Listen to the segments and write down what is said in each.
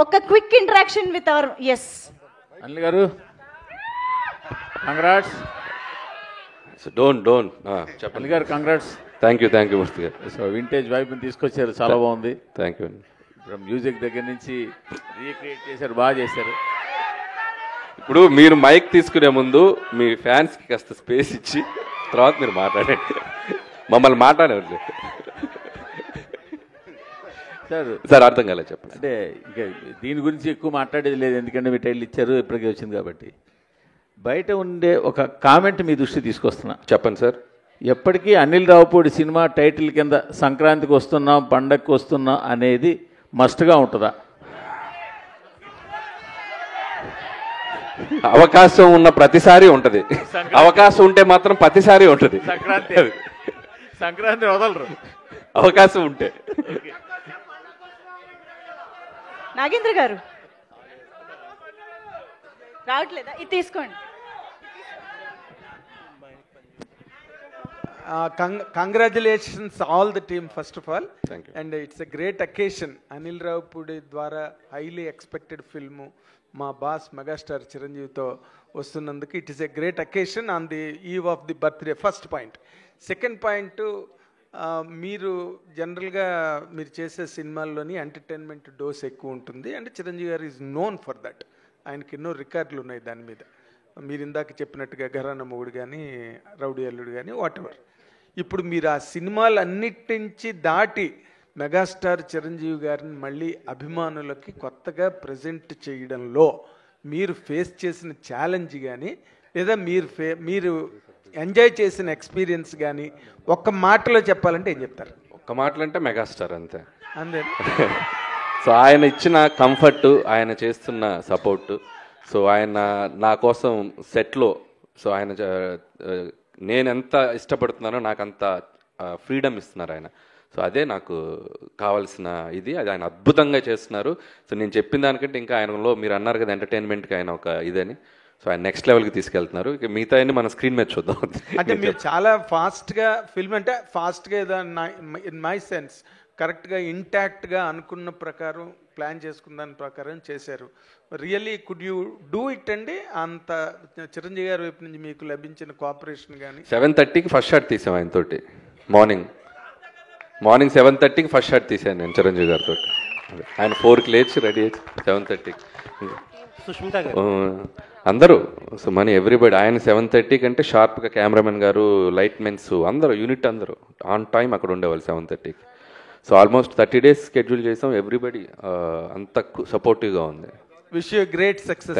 ఒక quick interaction with our S Anil garu congrats. Don't Anil చెప్పండి. గారు కంగ్రాట్స్. థ్యాంక్ యూ మూర్తి గారు. సో వింటేజ్ వైబ్ని తీసుకొచ్చారు, చాలా బాగుంది. థ్యాంక్ యూ అండి. ఇప్పుడు మ్యూజిక్ దగ్గర నుంచి రీక్రియేట్ చేశారు, బాగా చేశారు. ఇప్పుడు మీరు మైక్ తీసుకునే ముందు మీ ఫ్యాన్స్కి కాస్త స్పేస్ ఇచ్చి తర్వాత మీరు మాట్లాడండి. మమ్మల్ని మాట్లాడేవారు సార్ అర్థం కాలేదు చెప్పండి. అంటే ఇంకా దీని గురించి ఎక్కువ మాట్లాడేది లేదు, ఎందుకంటే మీ టైటిల్ ఇచ్చారు, ఇప్పటికే వచ్చింది కాబట్టి. బయట ఉండే ఒక కామెంట్ మీ దృష్టి తీసుకొస్తున్నా. చెప్పండి సార్. ఎప్పటికీ అనిల్ రావుపూడి సినిమా టైటిల్ కింద సంక్రాంతికి వస్తున్నాం, పండగకి వస్తున్నాం అనేది మస్ట్గా ఉంటుందా? అవకాశం ఉన్న ప్రతిసారి ఉంటది. అవకాశం ఉంటే మాత్రం ప్రతిసారి ఉంటది. సంక్రాంతి వదలరు అవకాశం ఉంటే. నాగేంద్ర గారు రావట్లేదా? ఇది తీసుకోండి. Congratulations all the team first of all. Thank you. And it's a great occasion. Anil Raupudi ద్వారా highly expected film మా బాస్ మెగాస్టార్ చిరంజీవితో వస్తున్నందుకు it is a great occasion on the eve of the birthday. First point. Second point, మీరు జనరల్గా మీరు చేసే సినిమాల్లోని entertainment dose ఎక్కువ ఉంటుంది అండ్ చిరంజీవి గారు ఈజ్ నోన్ ఫర్ దట్. ఆయనకి ఎన్నో రికార్డులు ఉన్నాయి దాని మీద. మీరు ఇందాక చెప్పినట్టుగా ఘరానా మొగుడు కానీ, రౌడీ అల్లుడు కానీ, వాట్ ఎవర్. ఇప్పుడు మీరు ఆ సినిమాలు అన్నిటి నుంచి దాటి మెగాస్టార్ చిరంజీవి గారిని మళ్ళీ అభిమానులకి కొత్తగా ప్రజెంట్ చేయడంలో మీరు ఫేస్ చేసిన ఛాలెంజ్ కానీ, లేదా మీరు ఎంజాయ్ చేసిన ఎక్స్పీరియన్స్ కానీ ఒక్క మాటలో చెప్పాలంటే ఏం చెప్తారు? ఒక్క మాటలు అంటే మెగాస్టార్ అంతే. అంతే. సో ఆయన ఇచ్చిన కంఫర్ట్, ఆయన చేస్తున్న సపోర్ట్, సో ఆయన నా కోసం సెట్లో, సో ఆయన నేను ఎంత ఇష్టపడుతున్నానో నాకు అంత ఫ్రీడమ్ ఇస్తున్నారు ఆయన. సో అదే నాకు కావాల్సిన ఇది. అది ఆయన అద్భుతంగా చేస్తున్నారు. సో నేను చెప్పిన దానికంటే ఇంకా ఆయనలో మీరు అన్నారు కదా ఎంటర్టైన్మెంట్కి ఆయన ఒక ఇదని, సో ఆయన నెక్స్ట్ లెవెల్కి తీసుకెళ్తున్నారు. ఇక మిగతా అన్ని మన స్క్రీన్ మీద చూద్దాం. అంటే మీరు చాలా ఫాస్ట్గా ఫిల్మ్, అంటే ఫాస్ట్గా ఏదో ఇన్ మై సెన్స్ కరెక్ట్గా ఇంటాక్ట్గా అనుకున్న ప్రకారం ప్లాన్ చేసుకున్న దాని ప్రకారం చేశారు. Really could you do it అండి? అంత చిరంజీవి గారి వైపు నుంచి మీకు లభించిన కోఆపరేషన్ కానీ. 7:30కి ఫస్ట్ షాట్ తీసాం ఆయనతోటి. మార్నింగ్ 7:30కి ఫస్ట్ షాట్ తీసాను నేను చిరంజీవి గారితో. ఆయన 4కి లేచి రెడీ అయ్యి 7:30కి సుష్మిత గారు అందరూ, సో మన ఎవ్రీబడి. ఆయన 7:30 కంటే షార్ప్గా కెమెరామెన్ గారు, లైట్ మెన్స్ అందరూ, యూనిట్ అందరూ ఆన్ టైం అక్కడ ఉండేవాళ్ళు 7:30కి. సో ఆల్మోస్ట్ 30 days స్కెడ్యూల్ చేసాం. ఎవ్రీబడి అంత సపోర్టివ్గా ఉంది. Wish you great success.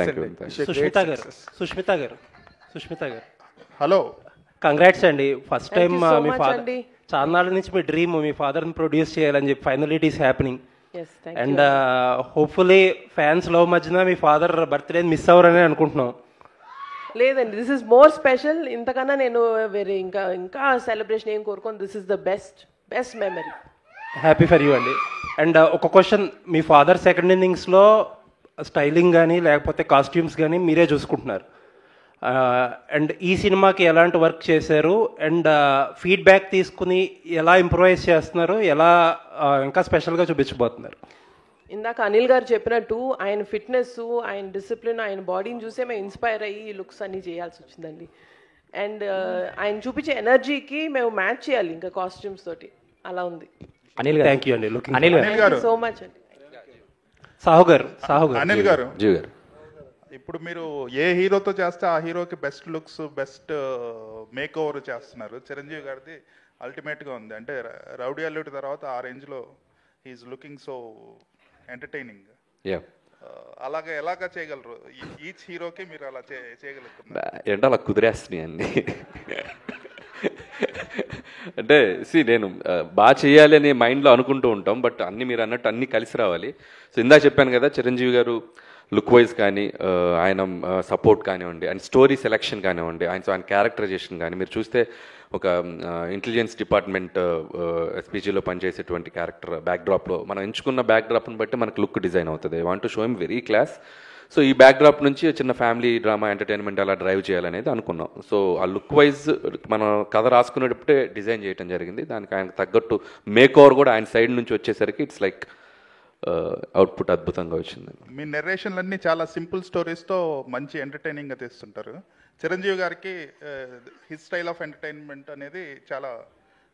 Sushmita గారు హలో, కంగ్రాట్స్ అండి. ఫస్ట్ టైం మీ ఫాదర్, చాలా నాళ్ళ నుంచి మీ డ్రీమ్ మీ ఫాదర్ని ప్రొడ్యూస్ చేయాలని చెప్పి final it is happening. And hopefully fans love మధ్యన మీ ఫాదర్ బర్త్డే మిస్ అవ్వరని అనుకుంటున్నాం. లేదండి, దిస్ ఇస్ మోర్ స్పెషల్. ఇంతకన్నా నేను వేరే ఇంకా సెలబ్రేషన్ ఏం కోరుకోను. This is the best memory. Happy for you అండి. అండ్ ఒక క్వశ్చన్, మీ ఫాదర్ సెకండ్ ఇన్నింగ్స్లో స్టైలింగ్ కానీ లేకపోతే కాస్ట్యూమ్స్ కానీ మీరే చూసుకుంటున్నారు. అండ్ ఈ సినిమాకి ఎలాంటి వర్క్ చేశారు అండ్ ఫీడ్బ్యాక్ తీసుకుని ఎలా ఇంప్రూవైజ్ చేస్తున్నారు, ఎలా ఇంకా స్పెషల్గా చూపించబోతున్నారు? ఇందాక అనిల్ గారు చెప్పినట్టు ఆయన ఫిట్నెస్, ఆయన డిసిప్లిన్, ఆయన బాడీని చూసే మేము ఇన్స్పైర్ అయ్యి ఈ లుక్స్ అన్ని చేయాల్సి వచ్చిందండి. అండ్ ఆయన చూపించే ఎనర్జీకి మేము మ్యాచ్ చేయాలి ఇంకా కాస్ట్యూమ్స్ తోటి. అలా ఉంది. అనిల్ గారు థ్యాంక్ యూ అండి. అనిల్ గారు సో మచ్ అండి. సాహు గారు అనిల్ గారు, జీ గారు, ఇప్పుడు మీరు ఏ హీరోతో చేస్తే ఆ హీరోకి best looks, best make over చేస్తున్నారు. చిరంజీవి గారిది అల్టిమేట్గా ఉంది. అంటే రౌడీ అల్లుడి తర్వాత ఆ రేంజ్లో హీఈస్ లుకింగ్ సో ఎంటర్టైనింగ్. అలాగే ఎలాగా చేయగలరు? ఈచ్ హీరోకి మీరు అలా చేయగలుగుతున్నారు ఏంటో అలా కుదిరేస్తున్నాయి అన్ని. అంటే నేను బాగా చేయాలి అని మైండ్లో అనుకుంటూ ఉంటాం, బట్ అన్ని మీరు అన్నట్టు అన్నీ కలిసి రావాలి. సో ఇందాక చెప్పాను కదా, చిరంజీవి గారు లుక్ వైజ్ కానీ, ఆయన సపోర్ట్ కానివ్వండి, ఆయన స్టోరీ సెలెక్షన్ కానివ్వండి, ఆయన క్యారెక్టరైజేషన్ కానీ, మీరు చూస్తే ఒక ఇంటెలిజెన్స్ డిపార్ట్మెంట్ ఎస్పీజీలో పనిచేసేటువంటి క్యారెక్టర్ బ్యాక్డ్రాప్లో మనం ఎంచుకున్న బ్యాక్డ్రాప్ని బట్టి మనకు లుక్ డిజైన్ అవుతుంది. I want to show him very class. So ఈ బ్యాక్డ్రాప్ నుంచి చిన్న ఫ్యామిలీ డ్రామా ఎంటర్టైన్మెంట్ అలా డ్రైవ్ చేయాలనేది అనుకున్నాం. సో ఆ లుక్ వైజ్ మనం కథ రాసుకునేటప్పుడే డిజైన్ చేయడం జరిగింది. దానికి ఆయనకు తగ్గట్టు మేక్ ఓవర్ కూడా ఆయన సైడ్ నుంచి వచ్చేసరికి ఇట్స్ లైక్ అవుట్పుట్ అద్భుతంగా వచ్చింది. మీ నెరేషన్లన్నీ చాలా సింపుల్ స్టోరీస్తో మంచి ఎంటర్టైనింగ్గా తీస్తుంటారు. చిరంజీవి గారికి హిస్ స్టైల్ ఆఫ్ ఎంటర్టైన్మెంట్ అనేది చాలా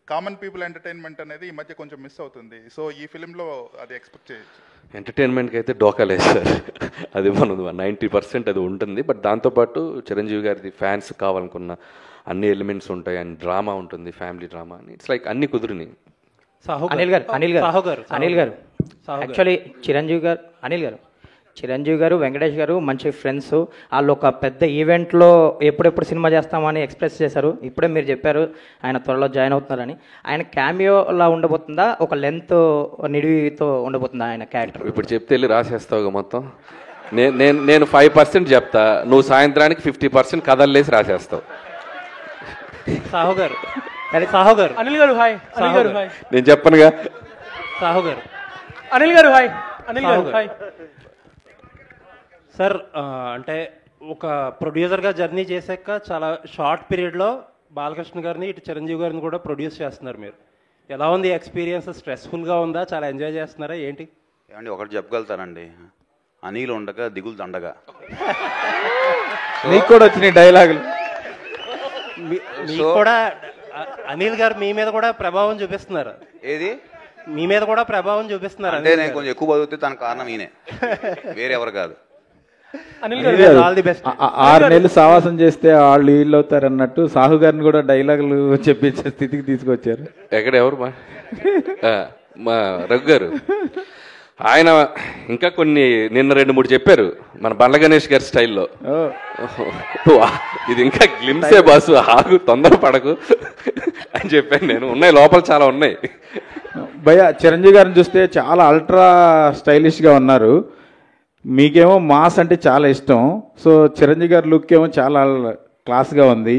కామన్ పీపుల్ ఎంటర్టైన్మెంట్ అనేది ఈ మధ్య కొంచెం మిస్ అవుతుంది. సో ఈ ఫిలింలో అది ఎక్స్పెక్ట్ చేయొచ్చు. ఎంటర్టైన్మెంట్కి అయితే డోకా లేదు సార్, అది మనం 90% అది ఉంటుంది. బట్ దాంతోపాటు చిరంజీవి గారిది ఫ్యాన్స్ కావాలనుకున్న అన్ని ఎలిమెంట్స్ ఉంటాయి, అండ్ డ్రామా ఉంటుంది, ఫ్యామిలీ డ్రామా అని. ఇట్స్ లైక్ అన్ని కుదిరినాయి. అనిల్ గారు యాక్చువల్లీ చిరంజీవి గారు వెంకటేష్ గారు మంచి ఫ్రెండ్స్. వాళ్ళు ఒక పెద్ద ఈవెంట్లో ఎప్పుడెప్పుడు సినిమా చేస్తామని ఎక్స్ప్రెస్ చేశారు. ఇప్పుడే మీరు చెప్పారు ఆయన త్వరలో జాయిన్ అవుతున్నారని. ఆయన క్యామియోలా ఉండబోతుందా, ఒక లెంత్ నిడివితో ఉండబోతుందా ఆయన క్యారెక్టర్? ఇప్పుడు చెప్తే వెళ్ళి రాసేస్తావుగా మొత్తం. నేను 5% చెప్తా, నువ్వు సాయంత్రానికి 50% కథల్లేసి రాసేస్తావు. సాహు గారు అనిల్ గారు హాయ్. అనిల్ గారు హాయ్. నేను చెప్పనుగా. సాహు గారు అనిల్ గారు హాయ్. అనిల్ గారు హాయ్. సార్, అంటే ఒక ప్రొడ్యూసర్గా జర్నీ చేశాక చాలా షార్ట్ పీరియడ్లో బాలకృష్ణ గారిని ఇటు చిరంజీవి గారిని కూడా ప్రొడ్యూస్ చేస్తున్నారు మీరు. ఎలా ఉంది ఎక్స్పీరియన్స్? స్ట్రెస్ఫుల్గా ఉందా, చాలా ఎంజాయ్ చేస్తున్నారా ఏంటి? ఏమండి ఒకటి చెప్పగలుగుతానండి, అనిల్ ఉండగా దిగులు దండగా. నీకు కూడా వచ్చినాయి డైలాగులు. మీకు కూడా అనిల్ గారు మీ మీద కూడా ప్రభావం చూపిస్తున్నారు. ఏది మీ మీద కూడా ప్రభావం చూపిస్తున్నారు అంటే నేను కొంచెం ఎక్కువ బతుకుతే తన కారణం ఈయనే, వేరే ఎవరు కాదు. అనిల్ గారు ఆల్ ది బెస్ట్. 6 నెలలు సావాసం చేస్తే వాళ్ళు వీళ్ళు అవుతారు అన్నట్టు సాహు గారిని కూడా డైలాగులు చెప్పించే స్థితికి తీసుకొచ్చారు. ఎక్కడ ఎవరు మా రఘు గారు, ఆయన ఇంకా కొన్ని నిన్న 2-3 చెప్పారు మన బండ్ల గణేష్ గారి స్టైల్లో. ఇది ఇంకా గ్లిమ్సే బాసు, ఆగు తొందర పడకు అని చెప్పాను నేను. ఉన్నాయి లోపల చాలా ఉన్నాయి. భయ్య చిరంజీవి గారిని చూస్తే చాలా అల్ట్రా స్టైలిష్గా ఉన్నారు. మీకేమో మాస్ అంటే చాలా ఇష్టం. సో చిరంజీవి గారి లుక్ ఏమో చాలా క్లాస్గా ఉంది.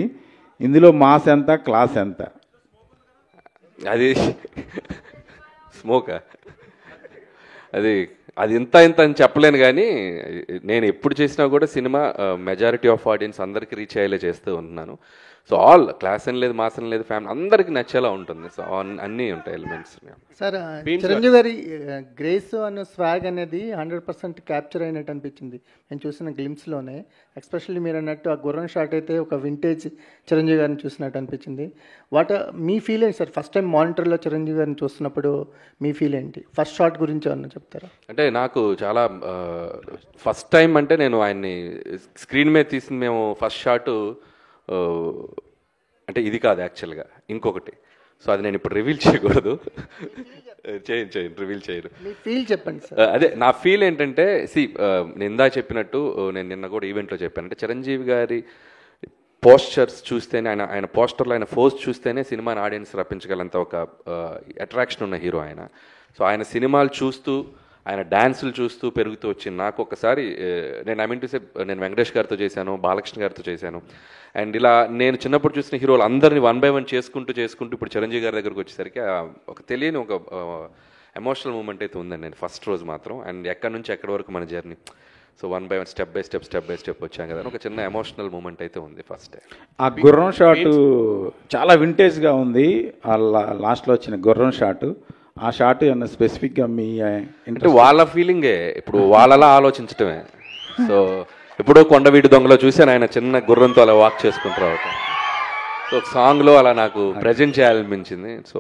ఇందులో మాస్ ఎంత, క్లాస్ ఎంత? అది స్మోకా, అది ఇంత అని చెప్పలేను. కానీ నేను ఎప్పుడు చేసినా కూడా సినిమా మెజారిటీ ఆఫ్ ఆడియన్స్ అందరికీ రీచ్ అయ్యేలా చేస్తూ ఉంటున్నాను. సో ఆల్ క్లాస్ అని లేదు, మాస్ అని లేదు, ఫ్యామిలీ అందరికీ నచ్చేలా ఉంటుంది. సో అన్నీ ఉంటాయి ఎలిమెంట్స్. సార్, చిరంజీవి గారి గ్రేస్ అన్న స్వాగ్ అనేది 100% క్యాప్చర్ అయినట్టు అనిపించింది నేను చూసిన గ్లిమ్స్లోనే. ఎస్పెషల్లీ మీరు అన్నట్టు ఆ గుర్రం షాట్ అయితే ఒక వింటేజ్ చిరంజీవి గారిని చూసినట్టు అనిపించింది. మీ ఫీల్ ఏంటి సార్? ఫస్ట్ టైం మానిటర్లో చిరంజీవి గారిని చూస్తున్నప్పుడు మీ ఫీల్ ఏంటి? ఫస్ట్ షాట్ గురించి ఏమన్నా చెప్తారా? అంటే నాకు చాలా ఫస్ట్ టైం అంటే నేను ఆయన్ని స్క్రీన్ మీద తీసింది. మేము ఫస్ట్ షాటు అంటే ఇది కాదు యాక్చువల్గా, ఇంకొకటి. సో అది నేను ఇప్పుడు రివీల్ చేయకూడదు. చేయండి రివీల్ చేయరు. ఫీల్ చెప్పండి సార్. అదే నా ఫీల్ ఏంటంటే, నేను ఇందా చెప్పినట్టు, నేను నిన్న కూడా ఈవెంట్లో చెప్పాను. అంటే చిరంజీవి గారి పోస్చర్స్ చూస్తేనే, ఆయన పోస్టర్లో ఆయన ఫోజ్ చూస్తేనే సినిమాని ఆడియన్స్ రప్పించగలంత ఒక అట్రాక్షన్ ఉన్న హీరో ఆయన. సో ఆయన సినిమాలు చూస్తూ, ఆయన డ్యాన్సులు చూస్తూ పెరుగుతూ వచ్చింది. నాకు ఒకసారి నేను వెంకటేష్ గారితో చేశాను, బాలకృష్ణ గారితో చేశాను. అండ్ ఇలా నేను చిన్నప్పుడు చూసిన హీరోలు అందరినీ 1 by 1 చేసుకుంటూ ఇప్పుడు చిరంజీవి గారి దగ్గరకు వచ్చేసరికి ఒక తెలియని ఒక ఎమోషనల్ మూమెంట్ అయితే ఉందండి నేను ఫస్ట్ రోజు మాత్రం. అండ్ ఎక్కడి నుంచి ఎక్కడి వరకు మన journey. So 1 by 1 step by step వచ్చాం కదా, ఒక చిన్న ఎమోషనల్ మూమెంట్ అయితే ఉంది ఫస్ట్. ఆ గుర్రం షాట్ చాలా వింటేజ్గా ఉంది. ఆ లాస్ట్లో వచ్చిన గుర్రం షాట్, ఆ షాట్ ఏమన్నా స్పెసిఫిక్గా మీ అంటే వాళ్ళ ఫీలింగే, ఇప్పుడు వాళ్ళలా ఆలోచించటమే. సో ఇప్పుడు కొండవీటి దొంగలో చూసాను, ఆయన చిన్న గుర్రంతో అలా వాక్ చేసుకుంటారు. సో సాంగ్లో అలా నాకు ప్రజెంట్ చేయాలనిపించింది. సో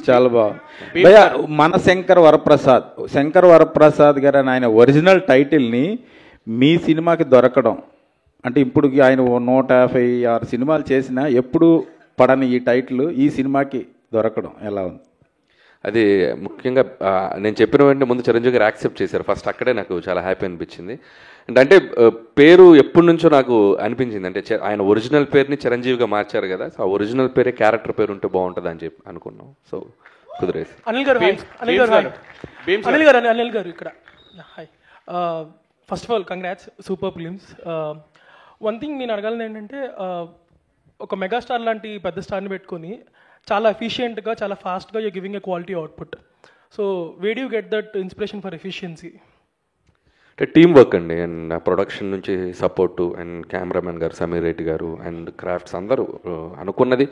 చాలా బాగుంది. భయ్యా, మన శంకర్ వరప్రసాద్ గారు ఆయన ఒరిజినల్ టైటిల్ని మీ సినిమాకి దొరకడం అంటే, ఇప్పుడు ఆయన 156 సినిమాలు చేసినా ఎప్పుడు పడని ఈ టైటిల్ ఈ సినిమాకి దొరకడం ఎలా ఉంది? అది ముఖ్యంగా నేను చెప్పిన వెంటనే ముందు చిరంజీవి గారు యాక్సెప్ట్ చేశారు ఫస్ట్. అక్కడే నాకు చాలా హ్యాపీ అనిపించింది. అంటే పేరు ఎప్పటి నుంచో నాకు అనిపించింది, అంటే ఆయన ఒరిజినల్ పేరుని చిరంజీవిగా మార్చారు కదా, సో ఆ ఒరిజినల్ పేరే క్యారెక్టర్ పేరు ఉంటే బాగుంటుంది అని చెప్పి అనుకున్నాం. సో కుదిరేసి. అనిల్ గారు ఇక్కడ hi. First of all congrats, super films. One thing నేను అడగాలని ఏంటంటే, ఒక మెగాస్టార్ లాంటి పెద్ద స్టార్ని పెట్టుకొని చాలా ఎఫిషియెంట్గా, చాలా ఫాస్ట్గా you giving a quality output. So way do you get that inspiration for efficiency? అంటే టీమ్ వర్క్ అండి. అండ్ ప్రొడక్షన్ నుంచి సపోర్టు, అండ్ కెమెరామెన్ గారు సమీర్ రెడ్డి గారు, అండ్ క్రాఫ్ట్స్ అందరూ అనుకున్నది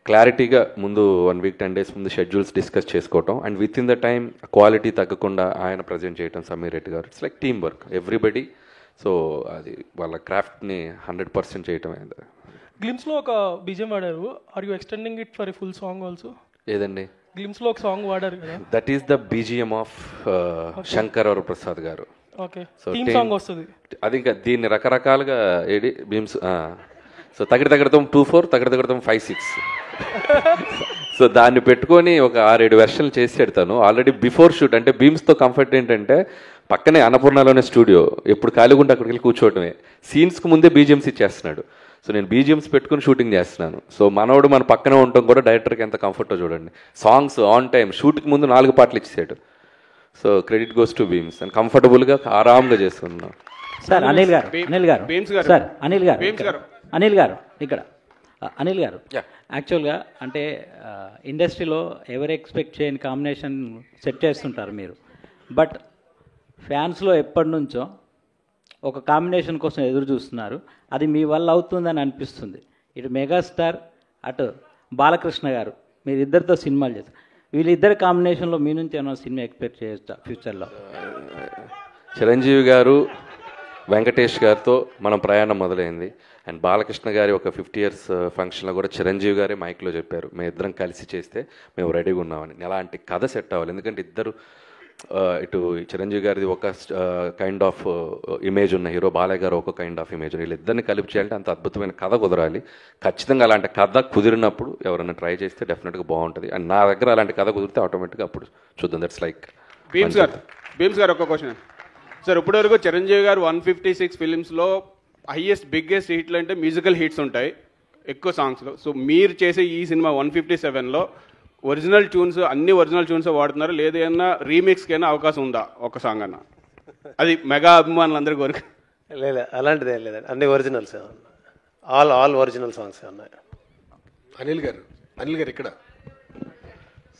క్లారిటీగా ముందు 1 వీక్ 10 డేస్ ముందు షెడ్యూల్స్ డిస్కస్ చేసుకోవటం and with in the time quality తగ్గకుండా ఆయన ప్రజెంట్ చేయటం సమీర్ రెడ్డి గారు. It's like team work everybody. So అది వాళ్ళ క్రాఫ్ట్ని 100% చేయటం అయింది. గ్లిమ్స్లో ఒక బీజియం వాడారు. Are you extending it for a full song also? ఏదండి? గ్లిమ్స్లో ఒక సాంగ్ వాడారు కదా. That is the BGM of Shankar Varaprasad garu. Okay, theme song వస్తుంది అది. ఇంకా దీన్ని రకరకాలుగా ఏడి బీమ్స్. సో తగడతం 2-4, తగడతం 5-6. సో దాన్ని పెట్టుకొని ఒక 6-7 వెర్షన్లు చేసి పెడతాను ఆల్రెడీ బిఫోర్ షూట్. అంటే బీమ్స్తో కంఫర్ట్ ఏంటంటే పక్కనే అన్నపూర్ణలోనే స్టూడియో, ఎప్పుడు ఖాళీగా ఉంటే అక్కడికి వెళ్ళి కూర్చోవటమే. సీన్స్కి ముందే బీజిఎమ్స్ ఇచ్చేస్తున్నాడు. సో నేను బీజిఎమ్స్ పెట్టుకుని షూటింగ్ చేస్తున్నాను. సో మనోడు మన పక్కనే ఉండటం కూడా డైరెక్టర్కి ఎంత కంఫర్టో చూడండి. సాంగ్స్ ఆన్ టైం, షూట్కి ముందు 4 పాటలు ఇచ్చేసాడు. So credit goes to Bheems. And కంఫర్టబుల్గా ఆరాంగా చేస్తున్నాం. సార్ అనిల్ గారు సార్ అనిల్ గారు ఇక్కడ అనిల్ గారు యాక్చువల్గా అంటే ఇండస్ట్రీలో ఎవరు ఎక్స్పెక్ట్ చేయని కాంబినేషన్ సెట్ చేస్తుంటారు మీరు. బట్ ఫ్యాన్స్లో ఎప్పటి నుంచో ఒక కాంబినేషన్ కోసం ఎదురు చూస్తున్నారు. అది మీ వల్ల అవుతుందని అనిపిస్తుంది. ఇటు మెగాస్టార్, అటు బాలకృష్ణ గారు, మీరు ఇద్దరితో సినిమాలు చేస్తారు. వీళ్ళిద్దరి కాంబినేషన్లో మీ నుంచి ఏమైనా సినిమా ఎక్స్పెక్ట్ చేయొచ్చా ఫ్యూచర్లో? చిరంజీవి గారు వెంకటేష్ గారితో మనం ప్రయాణం మొదలైంది. అండ్ బాలకృష్ణ గారి ఒక 50 years ఫంక్షన్లో కూడా చిరంజీవి గారే మైక్లో చెప్పారు, మేము ఇద్దరం కలిసి చేస్తే మేము రెడీగా ఉన్నామని. అలాంటి కథ సెట్ అవ్వాలి. ఎందుకంటే ఇద్దరు ఇటు చిరంజీవి గారిది ఒక కైండ్ ఆఫ్ ఇమేజ్ ఉన్న హీరో, బాలయ్య గారు ఒక కైండ్ ఆఫ్ ఇమేజ్. వీళ్ళిద్దరిని కలిపి చేయాలంటే అంత అద్భుతమైన కథ కుదరాలి. ఖచ్చితంగా అలాంటి కథ కుదిరినప్పుడు ఎవరైనా ట్రై చేస్తే డెఫినెట్గా బాగుంటుంది. అండ్ నా దగ్గర అలాంటి కథ కుదిరితే ఆటోమేటిక్గా అప్పుడు చూద్దాం. దట్స్ లైక్ భీమ్స్ గారు ఒక క్వశ్చన్ సార్. ఇప్పటివరకు చిరంజీవి గారు 156 ఫిలిమ్స్లో బిగ్గెస్ట్ హిట్లు అంటే మ్యూజికల్ హిట్స్ ఉంటాయి ఎక్కువ సాంగ్స్లో. సో మీరు చేసే ఈ సినిమా 157లో ఒరిజినల్ ట్యూన్స్, అన్ని ఒరిజినల్ ట్యూన్స్ వాడుతున్నారు, లేదన్నా రీమిక్స్కి అయినా అవకాశం ఉందా ఒక సాంగ్ అన్న? అది మెగా అభిమానులందరి కోరిక. లేదు అలాంటిది ఏం లేదండి, అన్ని ఒరిజినల్స్, ఆల్ ఒరిజినల్ సాంగ్స్ ఉన్నాయి. అనిల్ గారు ఇక్కడ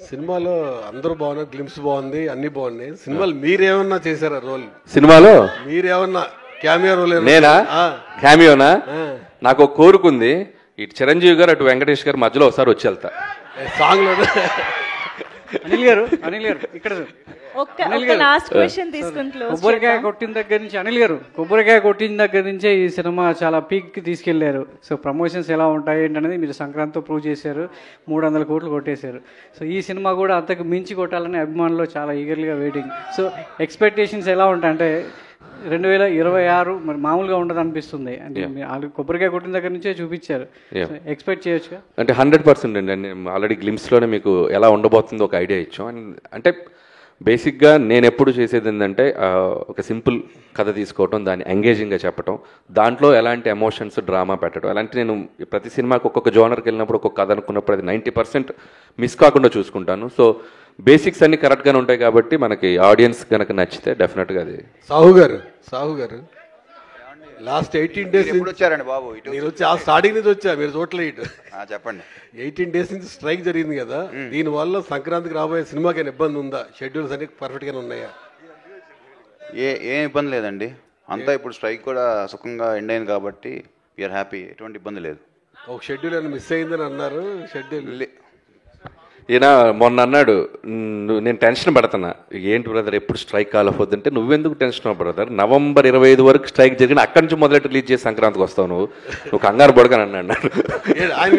సినిమాలో అందరూ బాగున్నారు, గ్లిమ్స్ బాగుంది, అన్ని బాగున్నాయి. సినిమాలు మీరేమన్నా చేశారా రోల్? సినిమాలో మీరేమన్నా క్యామియో రోల్? నేనా? క్యామియోనా? నాకు ఒక కోరుకుంది, ఇటు చిరంజీవి గారు అటు వెంకటేష్ గారు మధ్యలో ఒకసారి వచ్చి వెళ్తా సాంగ్ లో. అనిల్ గారు ఇక్కడ కొబ్బరికాయ కొట్టిన దగ్గర నుంచి కొబ్బరికాయ కొట్టిన దగ్గర నుంచే ఈ సినిమా చాలా పీక్కి తీసుకెళ్లారు. సో ప్రమోషన్స్ ఎలా ఉంటాయి ఏంటనేది మీరు సంక్రాంతితో ప్రూవ్ చేశారు. 300 కోట్లు కొట్టేశారు. సో ఈ సినిమా కూడా అంతకు మించి కొట్టాలని అభిమానులు చాలా ఈగర్లీగా వెయిటింగ్. సో ఎక్స్పెక్టేషన్స్ ఎలా ఉంటాయంటే 2026 మరి మామూలుగా ఉండదు అనిపిస్తుంది. అంటే కొబ్బరికాయ కొట్టిన దగ్గర నుంచే చూపించారు, ఎక్స్పెక్ట్ చేయొచ్చు అంటే 100% అండి. ఆల్రెడీ గ్లిమ్స్లోనే మీకు ఎలా ఉండబోతుందో ఒక ఐడియా ఇచ్చాం. అంటే బేసిక్గా నేను ఎప్పుడు చేసేది ఏంటంటే ఒక సింపుల్ కథ తీసుకోవటం, దాన్ని ఎంగేజింగ్గా చెప్పటం, దాంట్లో ఎలాంటి ఎమోషన్స్, డ్రామా పెట్టడం. అలాంటి నేను ప్రతి సినిమాకి ఒక్కొక్క జోనర్కి వెళ్ళినప్పుడు ఒక్కొక్క కథ అనుకున్నప్పుడు అది 90% మిస్ కాకుండా చూసుకుంటాను. సో బేసిక్స్ అన్ని కరెక్ట్గానే ఉంటాయి కాబట్టి మనకి ఆడియన్స్ కనుక నచ్చితే డెఫినెట్గా అది. సాహు గారు లాస్ట్ 18 days వచ్చారండి బాబు. మీరు వచ్చి స్టార్టింగ్ నుంచి వచ్చా, మీరు చూడలేదు. చెప్పండి. 18 days నుంచి స్ట్రైక్ జరిగింది కదా, దీనివల్ల సంక్రాంతికి రాబోయే సినిమాకి ఏమైనా ఇబ్బంది ఉందా? షెడ్యూల్స్ అన్ని పర్ఫెక్ట్ గానే ఉన్నాయా? ఏం ఇబ్బంది లేదండి, అంతా ఇప్పుడు స్ట్రైక్ కూడా సుఖంగా ఎండ్ అయింది కాబట్టి వీఆర్ హ్యాపీ. ఎటువంటి ఇబ్బంది లేదు. ఒక షెడ్యూల్ ఏమైనా మిస్ అయిందని అన్నారు. షెడ్యూల్ ఈయన మొన్న అన్నాడు, నేను టెన్షన్ పడుతున్నా, ఏంటి బ్రదర్ ఎప్పుడు స్ట్రైక్ కాలపోద్దంటే, నువ్వెందుకు టెన్షన్ బ్రదర్, November 25 వరకు స్ట్రైక్ జరిగిన అక్కడి నుంచి మొదలెట్టి రిలీజ్ చేసి సంక్రాంతికి వస్తావు, నువ్వు కంగారు పడకని అన్నాడు. ఆయన